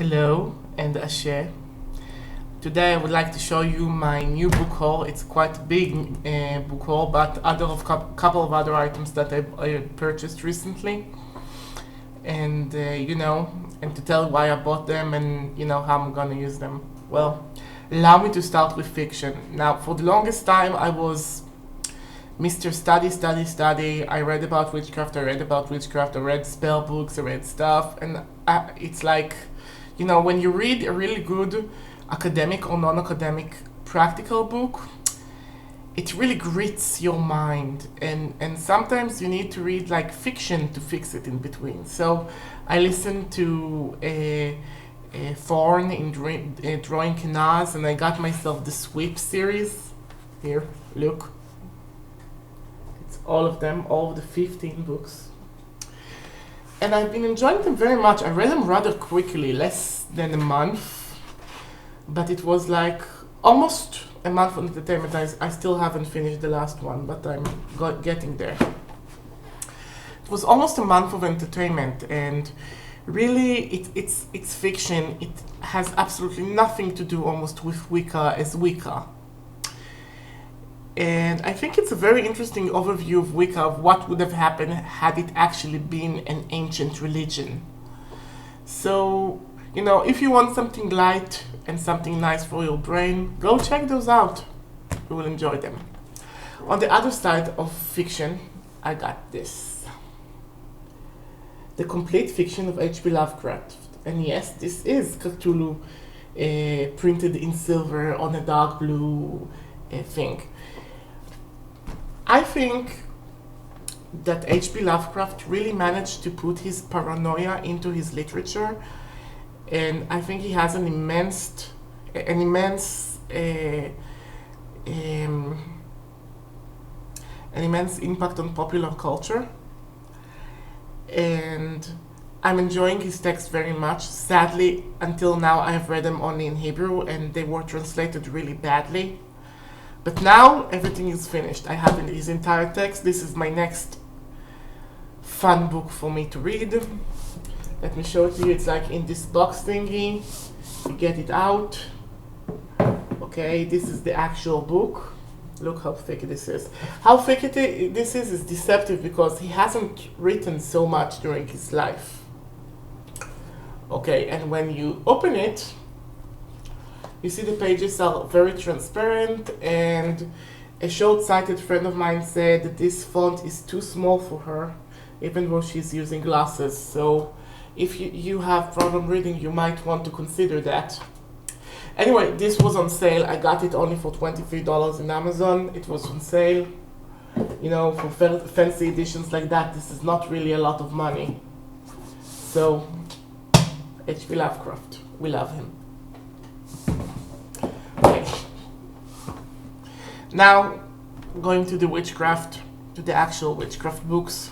Hello and Ashe. Today I would like to show you my new book haul. It's quite a big book haul, but couple of other items that I purchased recently, and and to tell why I bought them and how I'm gonna use them. Well, allow me to start with fiction. Now, for the longest time, I was Mr. Study, Study, Study. I read about witchcraft. I read spell books. I read stuff, and it's like, when you read a really good academic or non-academic practical book, it really grits your mind, and sometimes you need to read like fiction to fix it in between. So I listened to Thorn in Drawing Canals, and I got myself the Sweep series. Here, look. It's all of them, all of the 15 books. And I've been enjoying them very much. I read them rather quickly, less than a month. But it was like almost a month of entertainment. I still haven't finished the last one, but I'm getting there. It was almost a month of entertainment, and really it's fiction. It has absolutely nothing to do almost with Wicca as Wicca. And I think it's a very interesting overview of Wicca, of what would have happened had it actually been an ancient religion. So, if you want something light and something nice for your brain, go check those out. You will enjoy them. On the other side of fiction, I got this. The Complete Fiction of H.P. Lovecraft. And yes, this is Cthulhu printed in silver on a dark blue thing. I think that H.P. Lovecraft really managed to put his paranoia into his literature, and I think he has an immense impact on popular culture, and I'm enjoying his text very much. Sadly, until now I have read them only in Hebrew, and they were translated really badly. But now everything is finished. I have his entire text. This is my next fun book for me to read. Let me show it to you. It's like in this box thingy. You get it out. Okay, this is the actual book. Look how thick this is. How thick this is deceptive, because he hasn't written so much during his life. Okay, and when you open it, you see the pages are very transparent, and a short-sighted friend of mine said that this font is too small for her, even though she's using glasses. So if you have problem reading, you might want to consider that. Anyway, this was on sale. I got it only for $23 in Amazon. It was on sale. For fancy editions like that, this is not really a lot of money. So, H.P. Lovecraft, we love him. Okay. Now, going to the actual witchcraft books.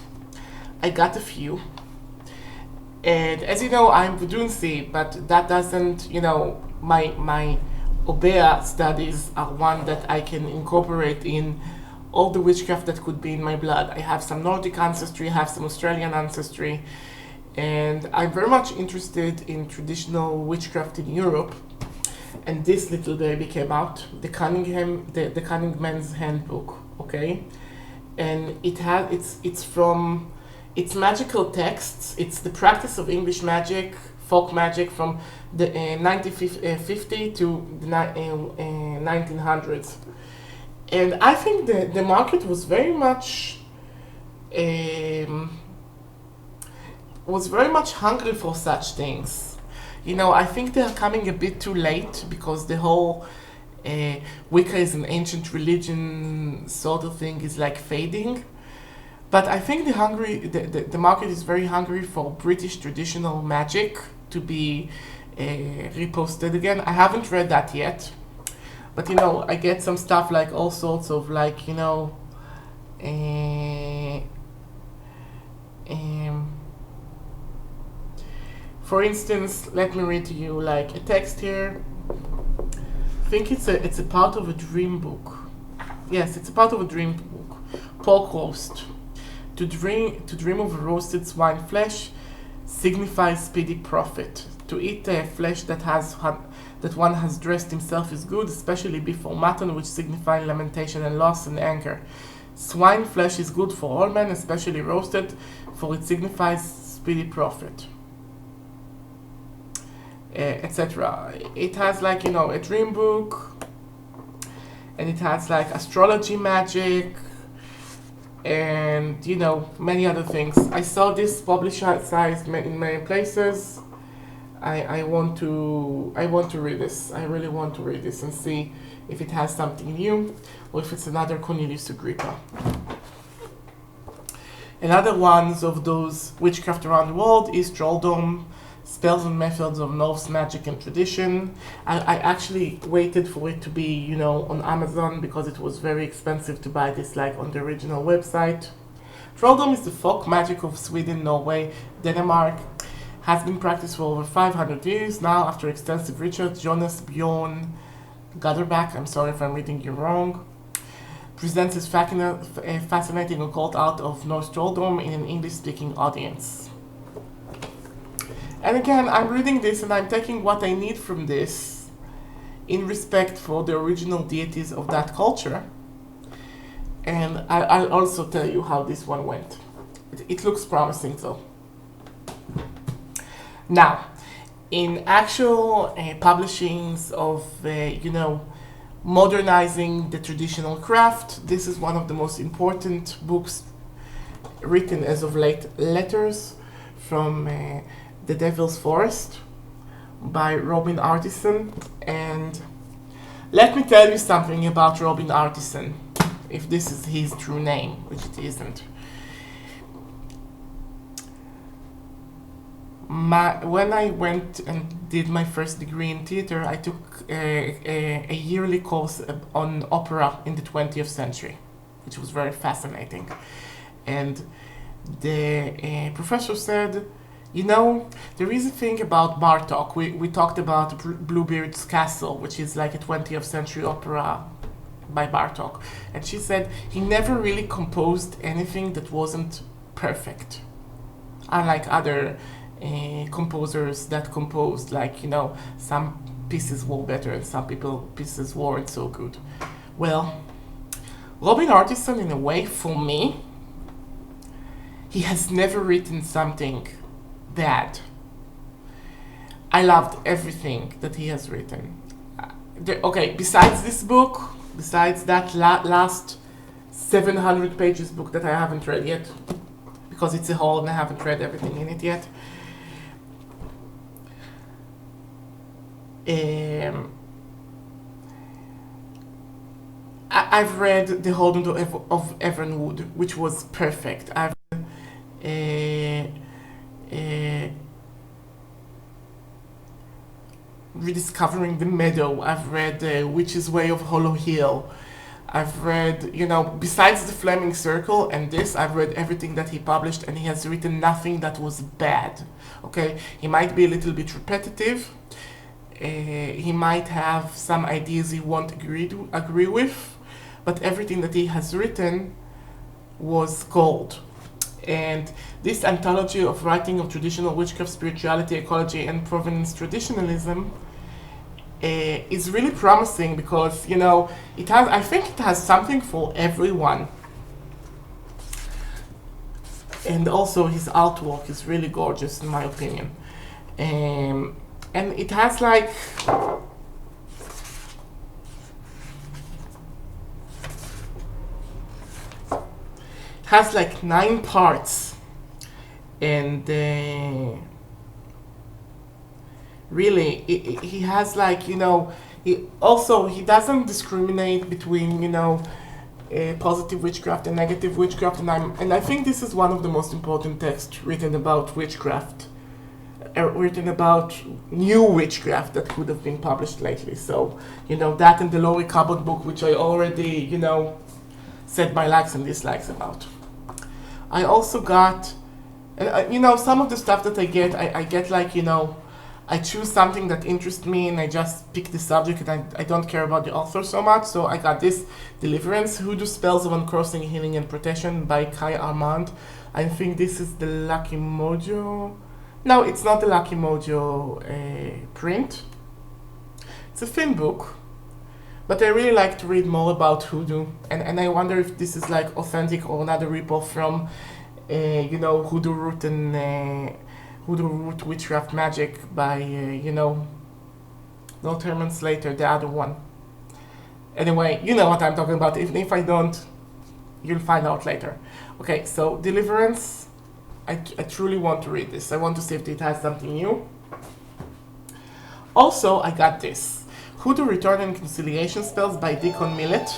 I got a few. And as you know, I'm Vudunsi, but that doesn't, my Obea studies are one that I can incorporate in all the witchcraft that could be in my blood. I have some Nordic ancestry, I have some Australian ancestry, and I'm very much interested in traditional witchcraft in Europe. And this little baby came out, the Cunningham's Handbook, okay? And it's magical texts. It's the practice of English magic, folk magic from the 1950 to the 1900s. And I think the market was very much hungry for such things. I think they're coming a bit too late, because the whole Wicca is an ancient religion sort of thing is like fading. But I think the market is very hungry for British traditional magic to be reposted again. I haven't read that yet, but I get some stuff like all sorts of for instance, let me read to you like a text here. I think it's a part of a dream book. Yes, it's a part of a dream book. Pork roast. To dream of roasted swine flesh signifies speedy profit. To eat flesh that one has dressed himself is good, especially beef or mutton, which signify lamentation and loss and anger. Swine flesh is good for all men, especially roasted, for it signifies speedy profit, etc. It has like, a dream book, and it has like astrology magic, and many other things. I saw this publicized in many places. I want to read this. I really want to read this and see if it has something new or if it's another Cornelius Agrippa. Another one of those Witchcraft Around the World is Trolldom, Spells and Methods of Norse Magic and Tradition. I actually waited for it to be, on Amazon because it was very expensive to buy this like on the original website. Trolldom is the folk magic of Sweden, Norway, Denmark. Has been practiced for over 500 years now after extensive research. Jonas Bjorn Gutterback, I'm sorry if I'm reading you wrong, presents his fascinating occult art of Norse Trolldom in an English-speaking audience. And again, I'm reading this and I'm taking what I need from this in respect for the original deities of that culture. And I'll also tell you how this one went. It looks promising though. Now, in actual publishings of, modernizing the traditional craft, this is one of the most important books written as of late, Letters from the Devil's Forest by Robin Artisan. And let me tell you something about Robin Artisan, if this is his true name, which it isn't. When I went and did my first degree in theater, I took a yearly course on opera in the 20th century, which was very fascinating. And the professor said, there is a thing about Bartok. We talked about Bluebeard's Castle, which is like a 20th century opera by Bartok. And she said he never really composed anything that wasn't perfect, unlike other composers that composed, like, some pieces were better and some pieces weren't so good. Well, Robin Artisan, in a way, for me, he has never written something bad. I loved everything that he has written. Besides this book, besides that last 700 pages book that I haven't read yet, because it's a whole and I haven't read everything in it yet. I've read The Holding of Evernwood, which was perfect. I've Rediscovering the Meadow. I've read Witch's Way of Hollow Hill. I've read, besides The Flaming Circle and this, I've read everything that he published, and he has written nothing that was bad. Okay, he might be a little bit repetitive. He might have some ideas he won't agree with, but everything that he has written was gold. And this anthology of writing of traditional witchcraft, spirituality, ecology, and provenance traditionalism is really promising because, I think it has something for everyone. And also his artwork is really gorgeous, in my opinion. And it has like has like 9 parts, and really he has like, he doesn't discriminate between positive witchcraft and negative witchcraft, and I think this is one of the most important texts written about witchcraft, written about new witchcraft that could have been published lately. So that and the Laurie Cabot book, which I already said my likes and dislikes about. I also got, some of the stuff that I get like, I choose something that interests me and I just pick the subject, and I don't care about the author so much. So I got this, Deliverance, Hoodoo Spells of Uncrossing, Healing and Protection by Kai Armand. I think this is the Lucky Mojo No, it's not the Lucky Mojo print. It's a thin book, but I really like to read more about hoodoo, and I wonder if this is like authentic or another ripoff from, you know, Hoodoo Root and Hoodoo Root Witchcraft Magic by, you know, not Herman Slater, the other one. Anyway, you know what I'm talking about. Even if I don't, you'll find out later. Okay, so Deliverance. I truly want to read this. I want to see if it has something new. Also, I got this. Hoodoo Return and Conciliation Spells by Deacon Millet.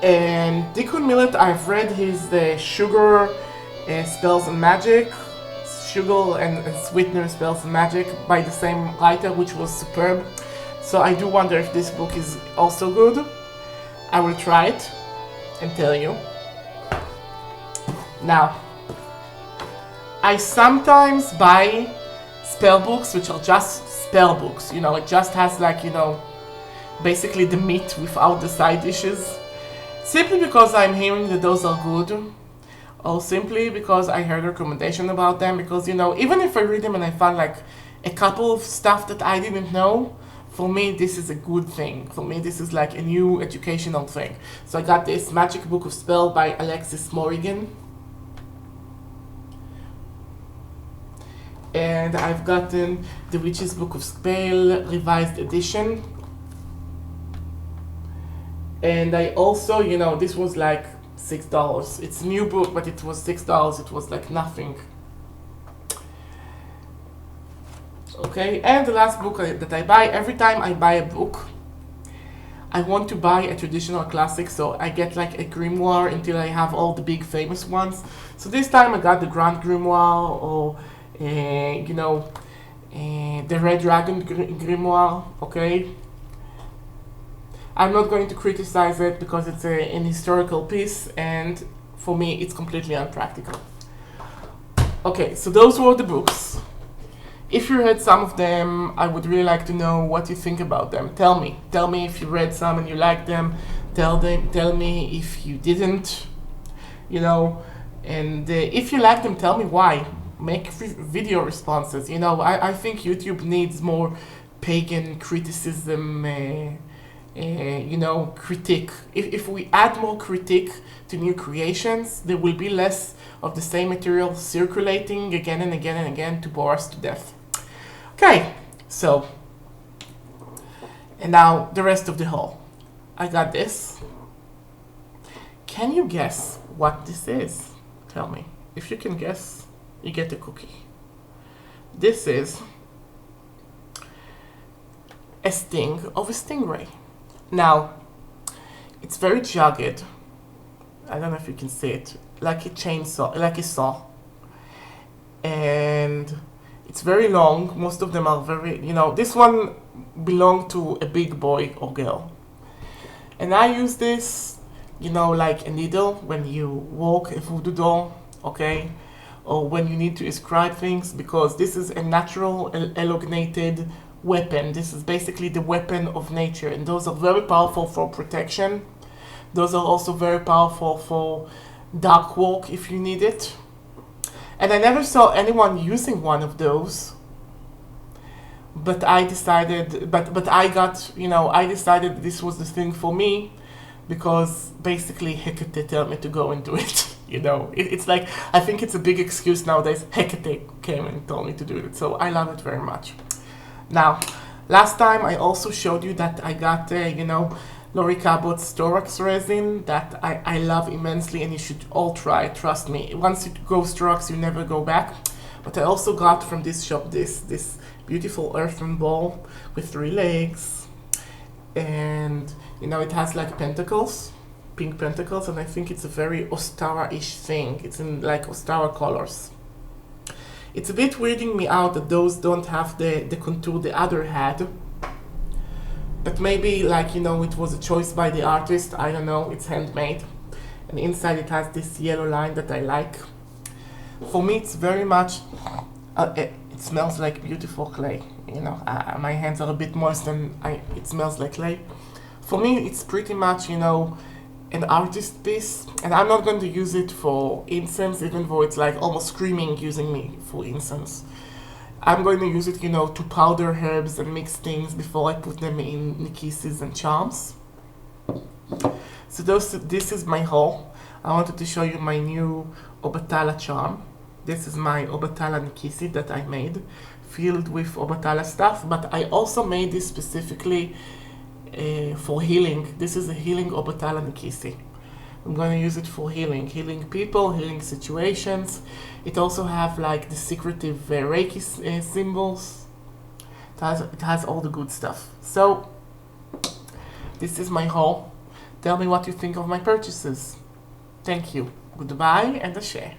And Deacon Millet, I've read his Sugar Spells and Magic, Sugar and Sweetener Spells and Magic by the same writer, which was superb. So I do wonder if this book is also good. I will try it and tell you. Now, I sometimes buy spell books which are just spell books. You know, it just has like, you know, basically the meat without the side dishes. Simply because I'm hearing that those are good. Or simply because I heard a recommendation about them. Because, you know, even if I read them and I find like a couple of stuff that I didn't know, for me this is a good thing. For me this is like a new educational thing. So I got this Magic Book of Spell by Alexis Morrigan. And I've gotten the Witch's Book of Spell Revised Edition. And I also, you know, this was like $6. It's a new book, but it was $6. It was like nothing. Okay, and the last book that I buy, every time I buy a book, I want to buy a traditional classic, so I get like a grimoire until I have all the big famous ones. So this time I got the Grand Grimoire, or you know, the Red Dragon Grimoire, okay? I'm not going to criticize it because it's an historical piece, and for me it's completely unpractical. Okay, so those were the books. If you read some of them, I would really like to know what you think about them. Tell me if you read some and you liked them. Tell me if you didn't, you know, and if you like them, tell me why. Make video responses. You know, I think YouTube needs more pagan criticism, you know, critique. If we add more critique to new creations, there will be less of the same material circulating again and again and again to bore us to death. Okay, so, and now the rest of the haul. I got this. Can you guess what this is? Tell me. If you can guess, you get a cookie. This is a sting of a stingray. Now, it's very jagged. I don't know if you can see it. Like a chainsaw, like a saw. And it's very long. Most of them are very, you know, this one belonged to a big boy or girl. And I use this, you know, like a needle when you walk a voodoo doll, okay? Or when you need to inscribe things, because this is a natural elongated weapon. This is basically the weapon of nature, and those are very powerful for protection. Those are also very powerful for dark work if you need it. And I never saw anyone using one of those, but I decided, but I got, you know, I decided this was the thing for me, because basically Hecate told me to go and do it. You know, it's like, I think it's a big excuse nowadays. Hecate came and told me to do it, so I love it very much. Now, last time I also showed you that I got, you know, Lori Cabot's Storax resin that I love immensely, and you should all try it, trust me. Once you go Storax, you never go back. But I also got from this shop this beautiful earthen ball with 3 legs. And, you know, it has like pentacles, pink pentacles, and I think it's a very Ostara-ish thing. It's in like Ostara colors. It's a bit weirding me out that those don't have the contour the other had. But maybe, like, you know, it was a choice by the artist. I don't know, it's handmade. And inside it has this yellow line that I like. For me, it's very much, it smells like beautiful clay. You know, my hands are a bit moist and it smells like clay. For me, it's pretty much, you know, an artist piece, and I'm not going to use it for incense, even though it's like almost screaming using me for incense. I'm going to use it, to powder herbs and mix things before I put them in nikisis and charms. So this is my haul. I wanted to show you my new Obatala charm. This is my Obatala nikisi that I made, filled with Obatala stuff, but I also made this specifically for healing. This is a healing Obatala nikisi. I'm going to use it for healing people, healing situations. It also have like the secretive Reiki symbols. It has all the good stuff. So this is my haul. Tell me what you think of my purchases. Thank you. Goodbye and a share.